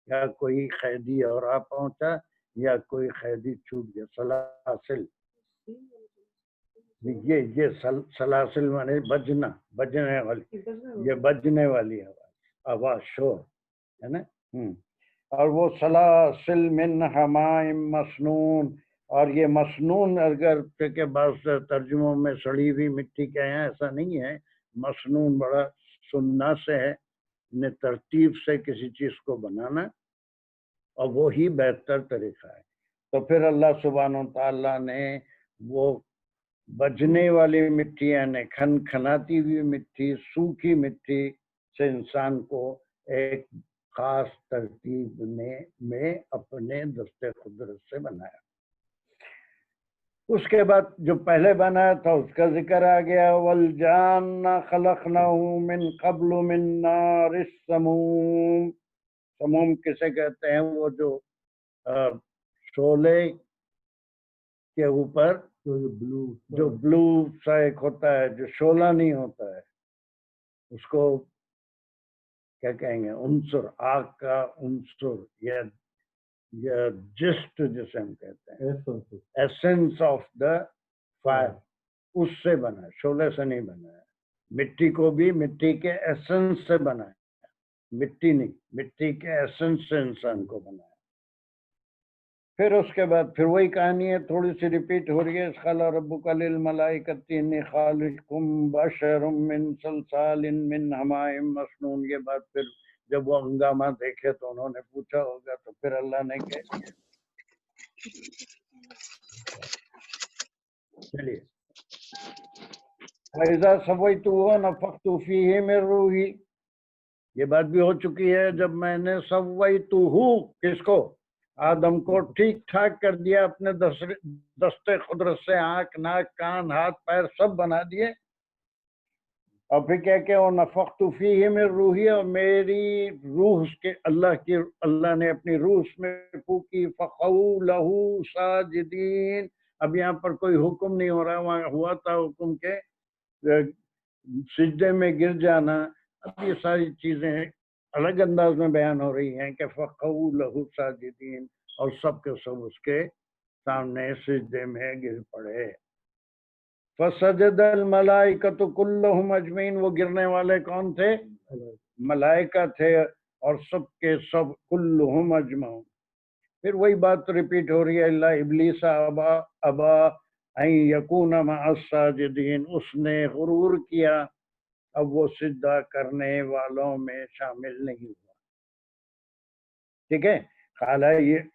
یا کوئی قیدی اور آ پہنچا یا کوئی قیدی چھوٹ گیا۔ سلاسل، یہ سلاسل مانے بجنا، بجنے والی، یہ بجنے والی آواز، شور ہے نا۔ اور وہ سلاسل من حمائم مسنون، اور یہ مسنون اگر کہ بعض ترجموں میں سڑی ہوئی مٹی کے ہیں، ایسا نہیں ہے، مسنون بڑا سننا سے ہے، نے ترتیب سے کسی چیز کو بنانا، اور وہی بہتر طریقہ ہے۔ تو پھر اللہ سبحانہ و تعالیٰ نے وہ بجنے والی مٹی، یعنی کھنکھناتی ہوئی مٹی، سوکھی مٹی سے انسان کو ایک خاص ترتیب میں اپنے دست قدرت سے بنایا۔ اس کے بعد جو پہلے بنایا تھا اس کا ذکر آ گیا، والجان خلقناه من قبل من نار السموم۔ سموم کسے کہتے ہیں؟ وہ جو شعلے کے اوپر جو بلو سا ایک ہوتا ہے، جو شعلہ نہیں ہوتا ہے، اس کو کیا کہیں گے؟ عنصر، آگ کا عنصر، یا جسٹ جسے ہم کہتے ہیں، ایسنس آف دا فائر، اس سے بنا، شعلے سے نہیں بنایا۔ مٹی کو بھی مٹی کے ایسنس سے بنایا، مٹی نہیں، مٹی کے ایسنس سے انسان کو بنایا۔ پھر اس کے بعد پھر وہی کہانی ہے، تھوڑی سی ریپیٹ ہو رہی ہے، قال ربک للملائکۃ انی خالق بشر من صلصال من حماء مسنون۔ کے بعد پھر جب وہ ہنگامہ دیکھے تو انہوں نے پوچھا ہوگا، تو پھر اللہ نے کہہ دیا۔ چلیے فَإِذَا سَوَّيْتُهُ وَنَفَخْتُ فِيهِ مِن رُّوحِي، یہ بات بھی ہو چکی ہے جب میں نے سویتہ کس کو، آدم کو ٹھیک ٹھاک کر دیا اپنے دستے قدرت سے، آنکھ ناک کان ہاتھ پیر سب بنا دیے، اور پھر کیا کہ وَنَفَخْتُ فِيهِ مِن رُّوحِي، اور میری روح اس کے اللہ نے اپنی روح اس میں پھونکی، فَقَعُوا لَهُ سَاجِدِينَ۔ اب یہاں پر کوئی حکم نہیں ہو رہا، وہاں ہوا تھا حکم کے سجدے میں گر جانا۔ اب یہ ساری چیزیں الگ انداز میں بیان ہو رہی ہیں کہ فَقَعُوا لَهُ سَاجِدِينَ، اور سب کے سب اس کے سامنے سجدے میں گر پڑے۔ فَسَجَدَ الْمَلَائِكَةُ كُلُّهُمْ أَجْمَعِينَ، وہ گرنے والے کون تھے؟ ملائکہ تھے، اور سب کے سب كُلُّهُمْ أَجْمَعُونَ۔ پھر وہی بات ریپیٹ ہو رہی ہے، اللہ ابلیس ابا ان یکون مع الساجدین، اس نے غرور کیا، اب وہ سجدہ کرنے والوں میں شامل نہیں ہوا۔ ٹھیک ہے، قال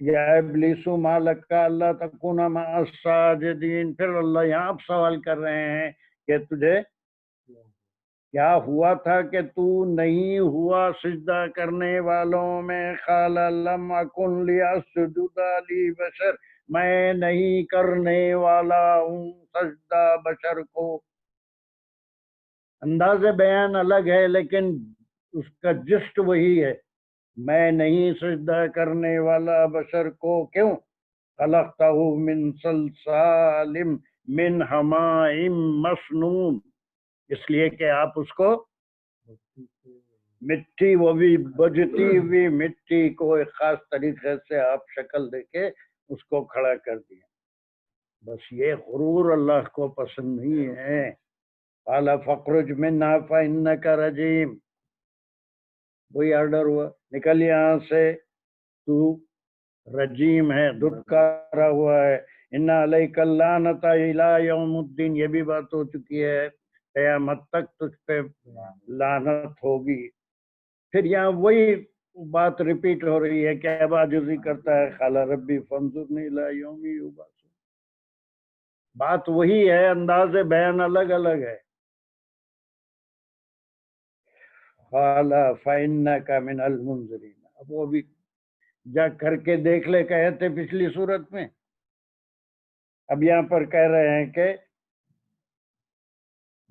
یا ابلیس ما لک الا تکون مع الساجدین۔ پھر اللہ یہاں اب سوال کر رہے ہیں کہ تجھے کیا ہوا تھا کہ تو نہیں ہوا سجدہ کرنے والوں میں؟ قال لم اکن لاسجد لبشر، میں نہیں کرنے والا ہوں سجدہ بشر کو۔ انداز بیان الگ ہے لیکن اس کا جسٹ وہی ہے، میں نہیں سجدہ کرنے والا بشر کو۔ کیوں؟ خلقتہ من صلصال من حماء مسنون، اس لیے کہ آپ اس کو مٹی، وہ بھی بجتی ہوئی مٹی کو ایک خاص طریقے سے آپ شکل دے کے اس کو کھڑا کر دیا۔ بس یہ غرور اللہ کو پسند نہیں ہے۔ قال فاخرج منها فإنك رجيم، وہی آرڈر ہوا، نکل یہاں سے، تو رجیم ہے، دھتکارا ہوا ہے۔ ان علیک اللعنۃ الی یوم الدین، یہ بھی بات ہو چکی ہے، قیامت تک تجھ پہ لعنت ہوگی۔ پھر یہاں وہی بات ریپیٹ ہو رہی ہے کہ اب عاجزی کرتا ہے، قال ربی فانظرنی الی یوم یبعثون۔ بات وہی ہے، انداز بیان الگ الگ ہے۔ قال فإنك من المنظرین، اب وہ بھی جا کر کے دیکھ لے کہے تھے پچھلی صورت میں، اب یہاں پر کہہ رہے ہیں کہ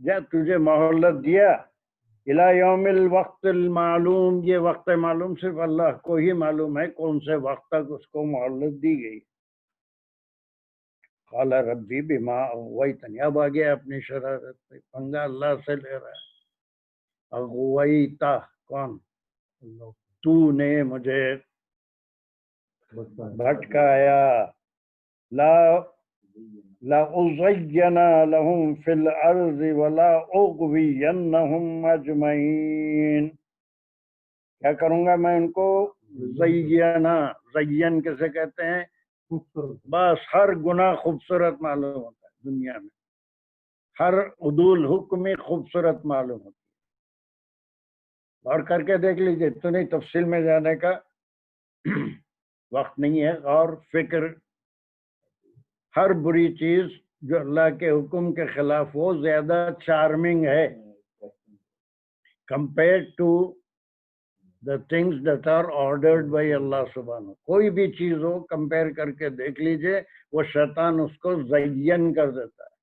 جا تجھے مہلت دیا، الی یوم الوقت المعلوم، یہ وقت معلوم صرف اللہ کو ہی معلوم ہے کون سے وقت تک اس کو مہلت دی گئی۔ قال ربی بما اغویتنی، اب آگے اپنی شرارت پہ پنگا اللہ سے لے رہا ہے۔ اغویتا کون؟ تو نے مجھے بھٹکایا، لأزین لهم فی الارض ولا اغوینہم اجمعین، کیا کروں گا میں ان کو؟ زینا، زین کسے کہتے ہیں؟ بس ہر گناہ خوبصورت معلوم ہوتا ہے دنیا میں، ہر عدول حکمی خوبصورت معلوم ہوتا ہے۔ غور کر کے دیکھ لیجئے، تو نہیں تفصیل میں جانے کا وقت نہیں ہے، اور فکر، ہر بری چیز جو اللہ کے حکم کے خلاف ہو زیادہ چارمنگ ہے compared to the things that are ordered by اللہ سبحانہ۔ کوئی بھی چیز ہو کمپیئر کر کے دیکھ لیجئے، وہ شیطان اس کو زین کر دیتا ہے،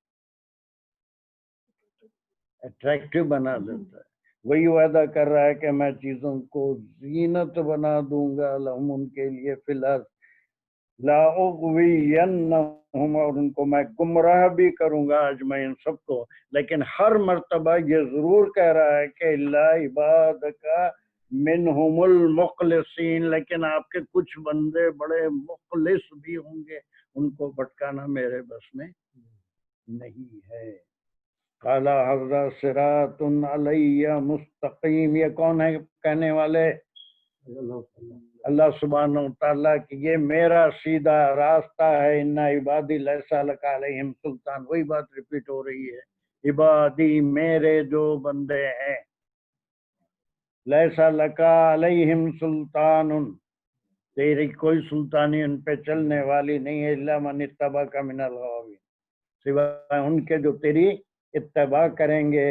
اٹریکٹیو بنا دیتا ہے۔ وہی وعدہ کر رہا ہے کہ میں چیزوں کو زینت بنا دوں گا لہم، ان کے لیے فی الارض، لا اغوینہم، اور ان کو میں گمراہ بھی کروں گا اجمعین، سب کو۔ لیکن ہر مرتبہ یہ ضرور کہہ رہا ہے کہ الا عبادک منہم المخلصین، لیکن آپ کے کچھ بندے بڑے مخلص بھی ہوں گے، ان کو بھٹکانا میرے بس میں نہیں ہے۔ قال ھذا صراط علی مستقیم، یہ کون ہے کہنے والے؟ اللہ سبحانہ وتعالیٰ کہ یہ میرا سیدھا راستہ ہے۔ ان عبادی لیس لک علیہم سلطان، وہی بات ریپیٹ ہو رہی ہے، عبادی میرے جو بندے ہیں، لیس لک علیہم سلطان، تیری کوئی سلطانی ان پہ چلنے والی نہیں ہے، الا من اتبعک من الغاوین، سوائے ان کے جو تیری اتباع کریں گے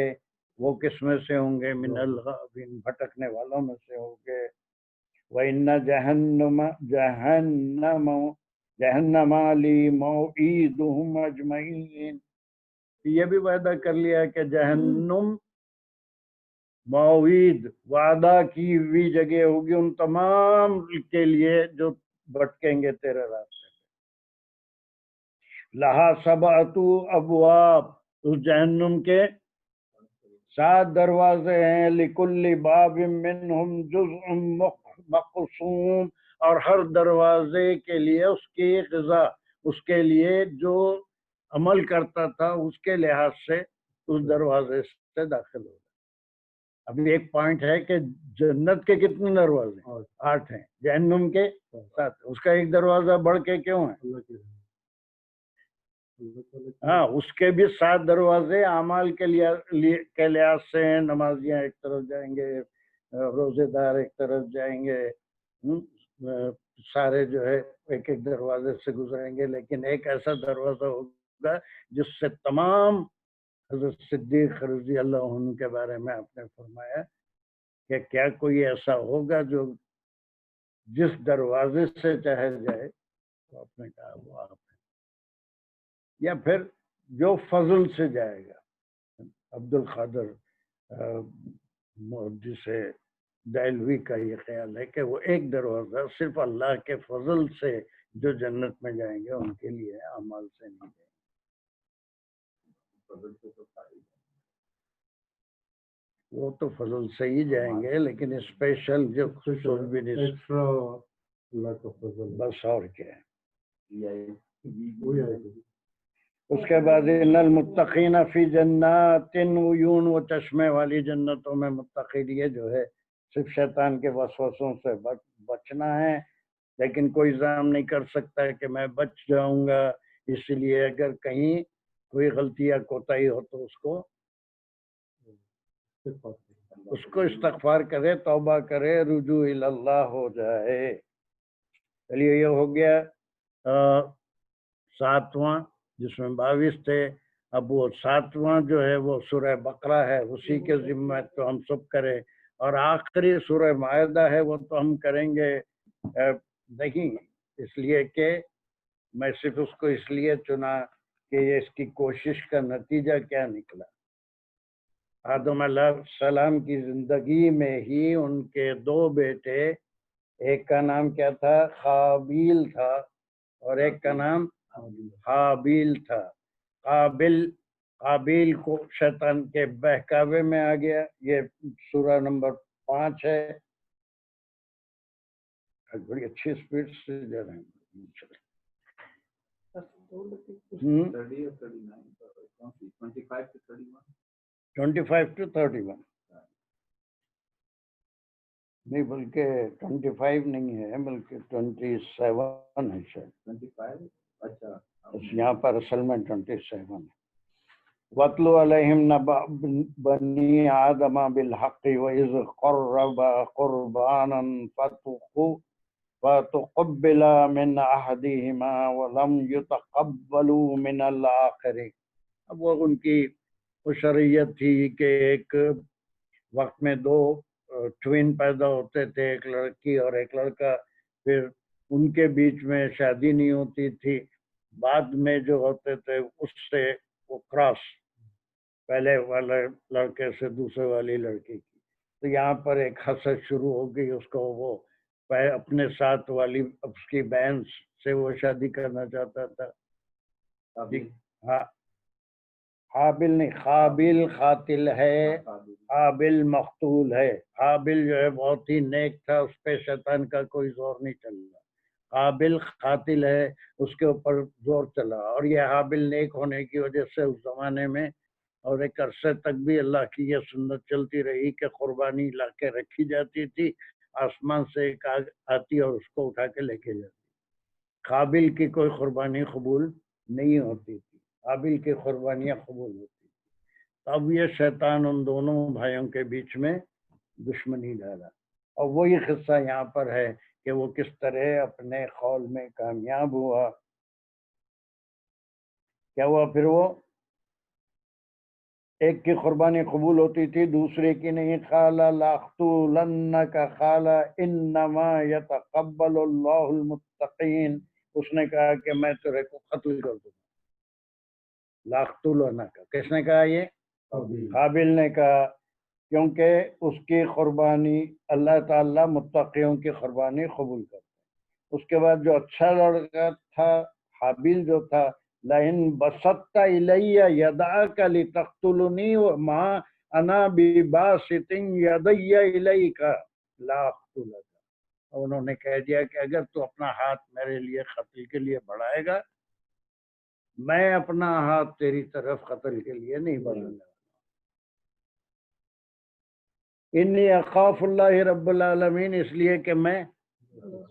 وہ کس میں سے ہوں گے؟ من الغاوین، بھٹکنے والوں میں سے ہوں گے۔ وَإِنَّ جَهَنَّمَ لِمَوْعِدُهُمْ أَجْمَعِينَ، یہ بھی وعدہ کر لیا کہ جہنم موعید، وعدہ کی ہوئی جگہ ہوگی ان تمام کے لیے جو بھٹکیں گے تیرے راستے۔ لہا سبعۃ ابواب، اس جہنم کے 7 دروازے ہیں، لکل باب منہم جزء مقسوم، اور ہر دروازے کے لیے اس کی غذا، اس کے لیے جو عمل کرتا تھا اس کے لحاظ سے اس دروازے سے داخل ہوگا۔ ابھی ایک پوائنٹ ہے کہ جنت کے کتنے دروازے ہیں؟ 8 ہیں، جہنم کے 7۔ اس کا ایک دروازہ بڑھ کے کیوں ہے؟ ہاں، اس کے بھی 7 دروازے اعمال کے لحاظ سے ہیں۔ نمازیاں ایک طرف جائیں گے، روزے دار ایک طرف جائیں گے، سارے جو ہے ایک ایک دروازے سے گزریں گے، لیکن ایک ایسا دروازہ ہوگا جس سے تمام، حضرت صدیق رضی اللہ عنہ کے بارے میں آپ نے فرمایا کہ کیا کوئی ایسا ہوگا جو جس دروازے سے چاہے جائے، تو آپ نے کہا وہ آپ ہے، یا پھر جو فضل سے جائے گا۔ عبد القادر محدث دہلوی کا یہ خیال ہے کہ وہ ایک دروازہ صرف اللہ کے فضل سے جو جنت میں جائیں گے ان کے لیے، اعمال سے نہیں جائیں گے۔ وہ تو فضل سے ہی جائیں گے، لیکن اسپیشل جو بھی نہیں، بس اور کیا ہے۔ اس کے بعد ان المتقین فی جنات وعیون، وہ چشمے والی جنتوں میں متقی لیے جو ہے صرف شیطان کے وسوسوں سے بچنا ہے، لیکن کوئی الزام نہیں کر سکتا کہ میں بچ جاؤں گا، اس لیے اگر کہیں کوئی غلطی یا کوتاہی ہو تو اس کو استغفار کرے، توبہ کرے، رجوع اللہ ہو جائے۔ چلیے یہ ہو گیا 7واں، جس میں 22 تھے۔ اب وہ 7واں جو ہے وہ سورہ بقرہ ہے، اسی کے ذمہ تو ہم سب کریں، اور آخری سورہ مائدہ ہے، وہ تو ہم کریں گے نہیں، اس لیے کہ میں صرف اس کو اس لیے چنا کہ یہ اس کی کوشش کا نتیجہ کیا نکلا۔ آدم علیہ السلام کی زندگی میں ہی ان کے 2 بیٹے، ایک کا نام کیا تھا؟ قابیل تھا، اور ایک کا نام حابیل تھا۔ قابیل کو شیطان کے بہکاوے میں آ گیا، یہ سورہ نمبر 5 ہے۔ بڑی اچھی سپیڈ سے جا رہے ہیں۔ 25 to 31 نہیں، بلکہ 25 نہیں ہے، بلکہ 27 ہے شاید۔ 25، اچھا یہاں پر اصل میں 27 ہے۔ وَاتْلُ عَلَيْهِمْ نَبَأَ بَنِي آدَمَ بِالْحَقِّ وَإِذْ قَرَّبَا قُرْبَانًا فَتُقُبِّلَ مِنْ أَحَدِهِمَا وَلَمْ يُتَقَبَّلُ مِنَ الْآخَرِ۔ اب وہ ان کی شریعت تھی کہ ایک وقت میں 2 ٹوین پیدا ہوتے تھے، ایک لڑکی اور ایک لڑکا، پھر ان کے بیچ میں شادی نہیں ہوتی تھی، بعد میں جو ہوتے تھے اس سے وہ کراس، پہلے والے لڑکے سے دوسرے والی لڑکی کی، تو یہاں پر ایک حسد شروع ہو گئی، اس کو وہ اپنے ساتھ والی اس کی بہن سے وہ شادی کرنا چاہتا تھا۔ ہاں، حابل نہیں، قابل قاتل ہے، حابل مقتول ہے۔ حابل جو ہے بہت ہی نیک تھا، اس پہ شیطان کا کوئی زور نہیں چل رہا۔ قابل قاتل ہے، اس کے اوپر زور چلا، اور یہ حابل نیک ہونے کی وجہ سے اس زمانے میں اور ایک عرصے تک بھی اللہ کی یہ سنت چلتی رہی کہ قربانی لا کے رکھی جاتی تھی، آسمان سے ایک آگ آتی اور اس کو اٹھا کے لے کے جاتی۔ قابل کی کوئی قربانی قبول نہیں ہوتی تھی، قابل کی قربانیاں قبول ہوتی تھی۔ اب یہ شیطان ان دونوں بھائیوں کے بیچ میں دشمنی ڈالا، اور وہی قصہ یہاں پر ہے کہ وہ کس طرح اپنے قول میں کامیاب ہوا۔ کیا ہوا پھر؟ وہ ایک کی قربانی قبول ہوتی تھی، دوسرے کی نہیں. قال لاقتولنک قال انما یتقبل اللہ المتقین. اس نے کہا کہ میں تیرے کو قتل کر دوں. لاقتولنک کس نے کہا؟ یہ قابل نے کہا، کیونکہ اس کی قربانی اللہ تعالیٰ متقیوں کی قربانی قبول کرتا. اس کے بعد جو اچھا لڑکا تھا حابیل جو تھا، لئن بسطت الی یدعک لتقتلنی ما انا بباسط یدی الیک لاقتلک. انہوں نے کہہ دیا کہ اگر تو اپنا ہاتھ میرے لیے قتل کے لیے بڑھائے گا، میں اپنا ہاتھ تیری طرف قتل کے لیے نہیں بڑھاؤں گا. انی اخاف اللہ رب العالمین، اس لیے کہ میں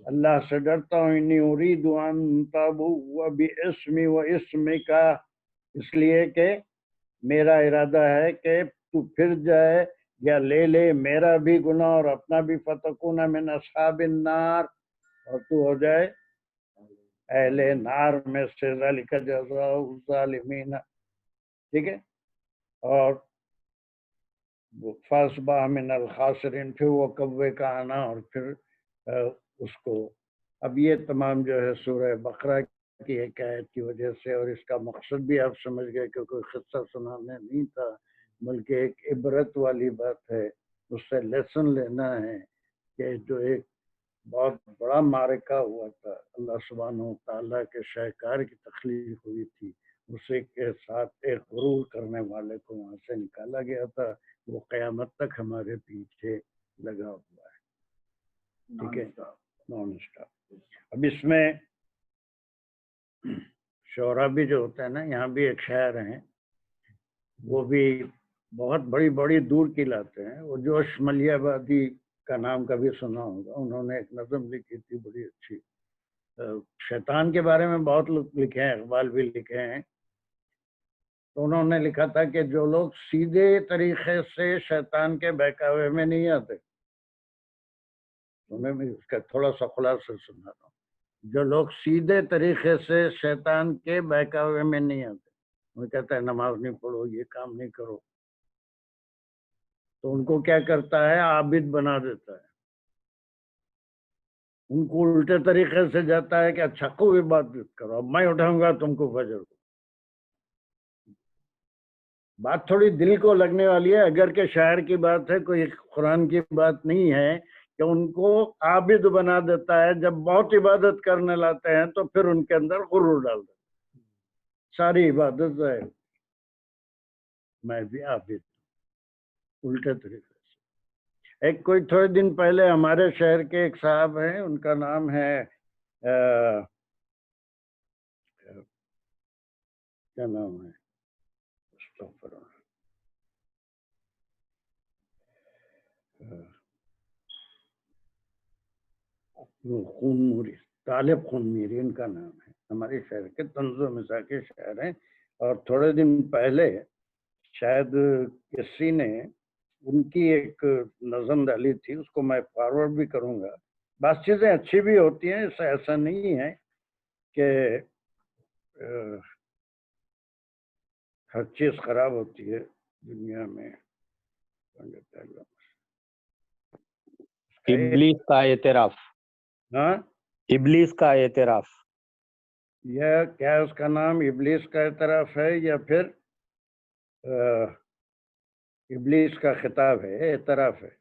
اللہ سے ڈرتا ہوں. انی اريد ان تبوء باسمی و اسمک، اس لیے کہ میرا ارادہ ہے کہ تو پھر جائے یا لے لے میرا بھی گناہ اور اپنا بھی، فتکون من اصحاب النار، اور تو ہو جائے اہل نار میں سے. ذالک جزاء الظالمین. ٹھیک ہے. اور فاصبح من الخاسرین، پھر وہ کوے کا آنا، اور پھر اس کو. اب یہ تمام جو ہے سورہ بقرہ کی ایک آیت کی وجہ سے، اور اس کا مقصد بھی آپ سمجھ گئے کہ کوئی قصہ سنانے نہیں تھا، بلکہ ایک عبرت والی بات ہے. اس سے لیسن لینا ہے کہ جو ایک بہت بڑا معرکہ ہوا تھا، اللہ سبحانہ و تعالیٰ کے شاہکار کی تخلیق ہوئی تھی، اسی کے ساتھ ایک غرور کرنے والے کو وہاں سے نکالا گیا تھا. وہ قیامت تک ہمارے پیچھے لگا ہوا ہے. ٹھیک ہے، نان اسٹاپ. اب اس میں شعرا بھی جو ہوتا ہے نا، یہاں بھی ایک شاعر ہیں، وہ بھی بہت بڑی بڑی دور کی لاتے ہیں. وہ جوش ملیح آبادی کا نام کبھی سنا ہوگا، انہوں نے ایک نظم لکھی تھی بڑی اچھی. شیطان کے بارے میں بہت لوگ لکھے ہیں، اقبال بھی لکھے ہیں. تو انہوں نے لکھا تھا کہ جو لوگ سیدھے طریقے سے شیطان کے بہکاوے میں نہیں آتے، میں بھی اس کا تھوڑا سا خلاصہ سنا رہا ہوں. جو لوگ سیدھے طریقے سے شیطان کے بہکاوے میں نہیں آتے، وہ کہتا ہے نماز نہیں پڑھو، یہ کام نہیں کرو، تو ان کو کیا کرتا ہے؟ عابد بنا دیتا ہے. ان کو الٹے طریقے سے جاتا ہے کہ اچھا خوب عبادت کرو، اب میں اٹھاؤں گا تم کو فجر کو. بات تھوڑی دل کو لگنے والی ہے، اگر کہ شاعر کی بات ہے، کوئی قرآن کی بات نہیں ہے، کہ ان کو عابد بنا دیتا ہے. جب بہت عبادت کرنے لاتے ہیں تو پھر ان کے اندر غرور ڈال دیتا ہے، ساری عبادت ہے میں بھی عابد، الٹے طریقے سے. ایک کوئی تھوڑے دن پہلے ہمارے شہر کے ایک صاحب ہیں، ان کا نام ہے کیا نام ہے، خون موری، طالب خون میری ان کا نام ہے. ہمارے شہر کے طنز و مزاح کے شاعر ہیں. اور تھوڑے دن پہلے شاید کسی نے ان کی ایک نظم ڈالی تھی، اس کو میں فارورڈ بھی کروں گا. بعض چیزیں اچھی بھی ہوتی ہیں، ایسا نہیں ہے کہ ہر چیز خراب ہوتی ہے دنیا میں. ابلیس کا اعتراف. ہاں، ابلیس کا اعتراف. یہ کیا اس کا نام ابلیس کا اعتراف ہے یا پھر ابلیس کا خطاب ہے؟ اعتراف ہے،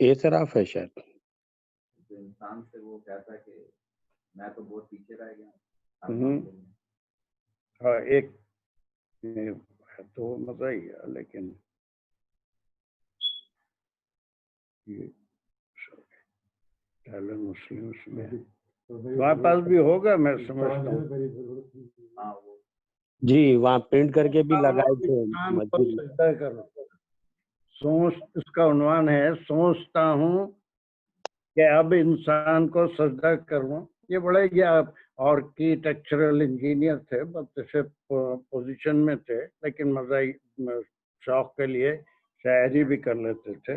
اعتراف ہے شاید. جو انسان سے وہ کہتا ہے کہ میں تو بہت پیچھے رہ گیا ہوں. ہاں، ایک تو مزہ ہی ہے، لیکن مسلم میں تمہارے پاس بھی ہوگا، میں سمجھتا ہوں. جی وہاں پرنٹ کر کے بھی لگائے تھے مسجد. سجدہ کرو. سوچ، اس کا عنوان ہے سوچتا ہوں کہ اب انسان کو سجدہ کروں. یہ بڑے آرکیٹیکچرل انجینئر تھے، بہت اچھے پوزیشن میں تھے، لیکن مزاحی شوق کے لیے شاعری بھی کر لیتے تھے.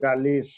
40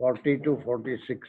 40 to 46,